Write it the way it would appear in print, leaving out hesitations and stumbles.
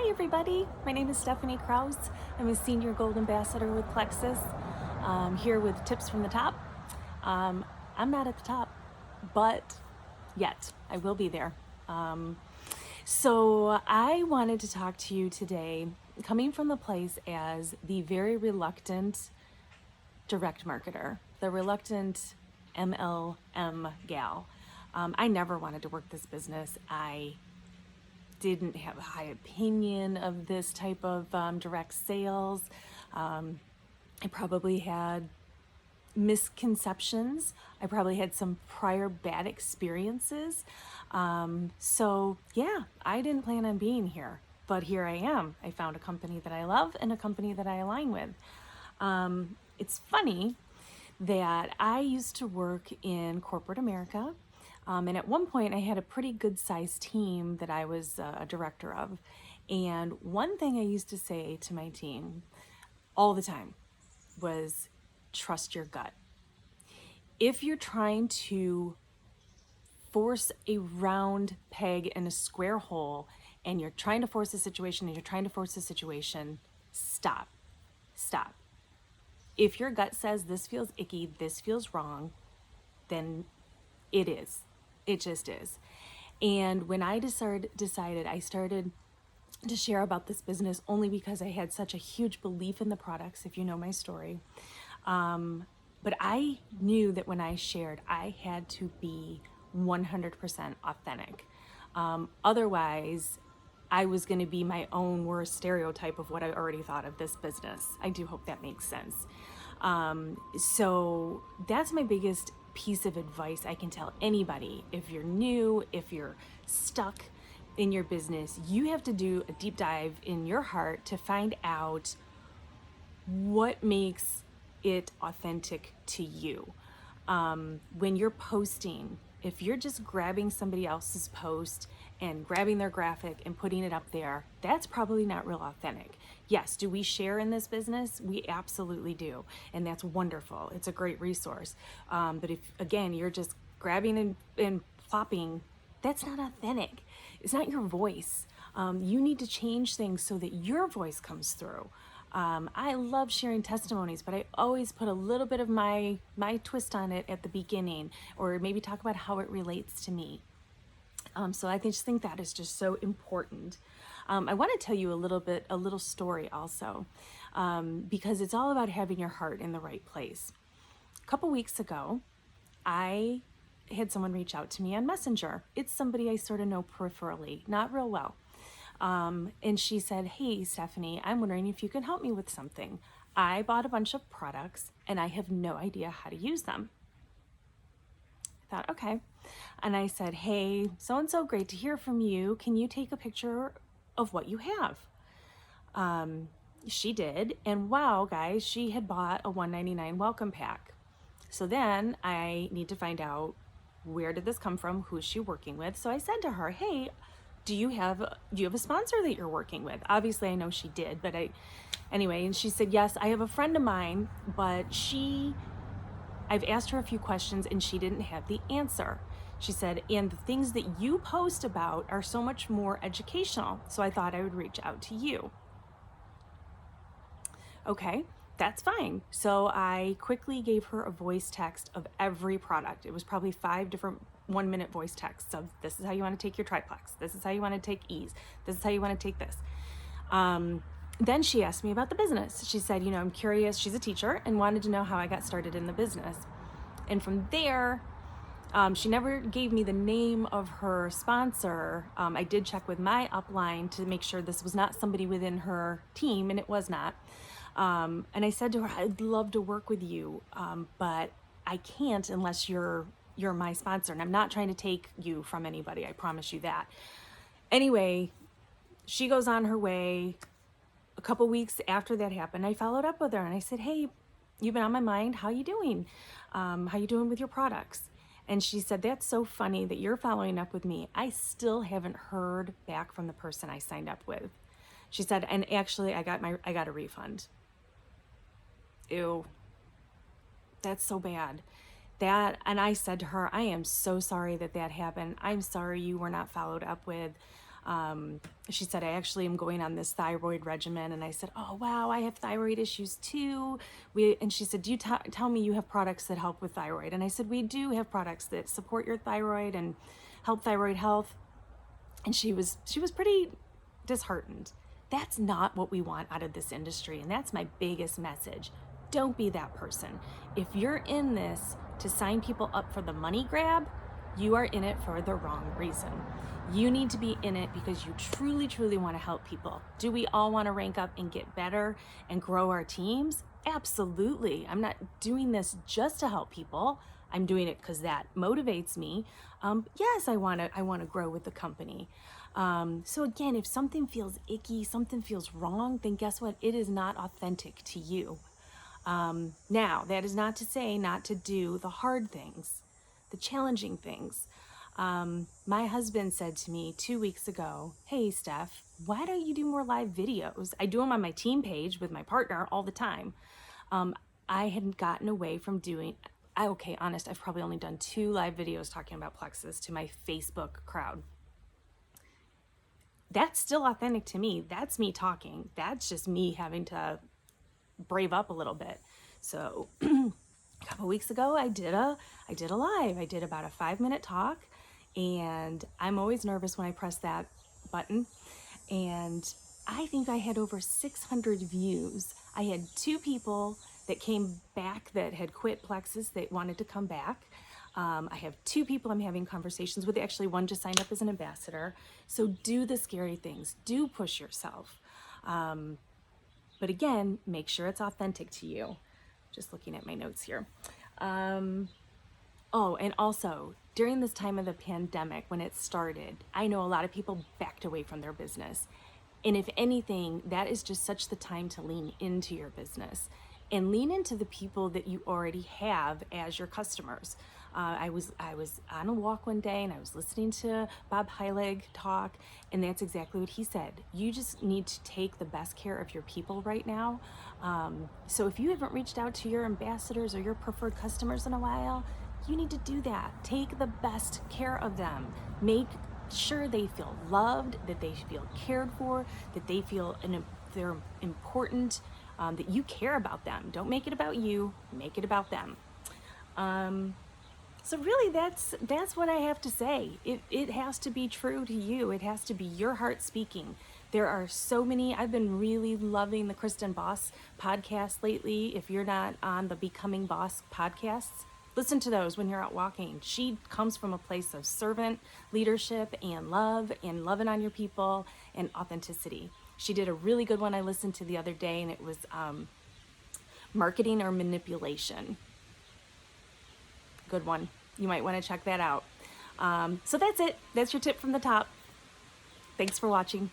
Hi everybody, my name is Stephanie Kraus. I'm a Senior Gold Ambassador with Plexus. Here with tips from the top. I'm not at the top, but yet I will be there. So I wanted to talk to you today, coming from the place as the very reluctant direct marketer, the reluctant MLM gal. I never wanted to work this business. I didn't have a high opinion of this type of direct sales. I probably had misconceptions. I probably had some prior bad experiences. So yeah, I didn't plan on being here, but here I am. I found a company that I love and a company that I align with. It's funny that I used to work in corporate America. And at one point, I had a pretty good sized team that I was a director of. And one thing I used to say to my team all the time was trust your gut. If you're trying to force a round peg in a square hole and you're trying to force a situation, stop. Stop. If your gut says this feels icky, this feels wrong, then it is. It just is. And when I decided, I started to share about this business only because I had such a huge belief in the products, if you know my story. But I knew that when I shared, I had to be 100% authentic. Otherwise, I was going to be my own worst stereotype of what I already thought of this business. I do hope that makes sense. So that's my biggest piece of advice I can tell anybody. If you're new, if you're stuck in your business, you have to do a deep dive in your heart to find out what makes it authentic to you. When you're posting, if you're just grabbing somebody else's post and grabbing their graphic and putting it up there, that's probably not real authentic. Yes, do we share in this business? We absolutely do. And that's wonderful. It's a great resource. But if, again, you're just grabbing and plopping, that's not authentic. It's not your voice. You need to change things so that your voice comes through. I love sharing testimonies, but I always put a little bit of my twist on it at the beginning, or maybe talk about how it relates to me. So I just think that is just so important. I want to tell you a little story also, because it's all about having your heart in the right place. A couple weeks ago, I had someone reach out to me on Messenger. It's somebody I sort of know peripherally, not real well. And she said, "Hey, Stephanie, I'm wondering if you can help me with something. I bought a bunch of products and I have no idea how to use them." I thought, okay. And I said, "Hey, so-and-so, great to hear from you. Can you take a picture of what you have?" She did. And wow, guys, she had bought a $1.99 welcome pack. So then I need to find out, where did this come from? Who's she working with? So I said to her, "Hey, do you have a sponsor that you're working with?" Obviously I know she did, but anyway, and she said, "Yes, I have a friend of mine, but I've asked her a few questions and she didn't have the answer." She said, "And the things that you post about are so much more educational, so I thought I would reach out to you." Okay, that's fine. So I quickly gave her a voice text of every product. It was probably 5 different 1-minute voice texts of, this is how you want to take your triplex. This is how you want to take ease. This is how you want to take this. Then she asked me about the business. She said, "I'm curious." She's a teacher and wanted to know how I got started in the business. And from there, she never gave me the name of her sponsor. I did check with my upline to make sure this was not somebody within her team, and it was not. And I said to her, "I'd love to work with you, but I can't unless you're my sponsor. And I'm not trying to take you from anybody. I promise you that." Anyway, she goes on her way. A couple weeks after that happened, I followed up with her and I said, "Hey, you've been on my mind. How you doing? How you doing with your products?" And she said, "That's so funny that you're following up with me. I still haven't heard back from the person I signed up with." She said, "And actually I got a refund." Ew, that's so bad. And I said to her, "I am so sorry that happened. I'm sorry you were not followed up with. She said, I actually am going on this thyroid regimen. And I said, oh, wow, I have thyroid issues too. And she said, do you tell me you have products that help with thyroid? And I said, we do have products that support your thyroid and help thyroid health. And she was pretty disheartened. That's not what we want out of this industry. And that's my biggest message. Don't be that person. If you're in this to sign people up for the money grab, you are in it for the wrong reason. You need to be in it because you truly, truly want to help people. Do we all want to rank up and get better and grow our teams? Absolutely. I'm not doing this just to help people. I'm doing it because that motivates me. Yes, I want to grow with the company. So again, if something feels icky, something feels wrong, then guess what? It is not authentic to you. Now, that is not to say not to do the hard things, the challenging things. My husband said to me 2 weeks ago, hey, Steph, why don't you do more live videos? I do them on my team page with my partner all the time. I had gotten away from doing, okay, honest, I've probably only done 2 live videos talking about Plexus to my Facebook crowd. That's still authentic to me. That's me talking. That's just me having to brave up a little bit. So a couple weeks ago, I did a live. I did about a 5-minute talk, and I'm always nervous when I press that button. And I think I had over 600 views. I had 2 people that came back that had quit Plexus that wanted to come back. I have 2 people I'm having conversations with. Actually, one just signed up as an ambassador. So do the scary things. Do push yourself. But again, make sure it's authentic to you. Just looking at my notes here. Oh, and also, during this time of the pandemic, when it started, I know a lot of people backed away from their business. And if anything, that is just such the time to lean into your business and lean into the people that you already have as your customers. I was on a walk one day and I was listening to Bob Heilig talk, and that's exactly what he said. You just need to take the best care of your people right now. So if you haven't reached out to your ambassadors or your preferred customers in a while, you need to do that. Take the best care of them. Make sure they feel loved, that they feel cared for, that they feel they're important, that you care about them. Don't make it about you, make it about them. So really that's what I have to say. It has to be true to you. It has to be your heart speaking. There are so many. I've been really loving the Kristen Boss podcast lately. If you're not on the Becoming Boss podcasts, listen to those when you're out walking. She comes from a place of servant leadership and love and loving on your people and authenticity. She did a really good one I listened to the other day, and it was marketing or manipulation. Good one. You might want to check that out. So that's it. That's your tip from the top. Thanks for watching.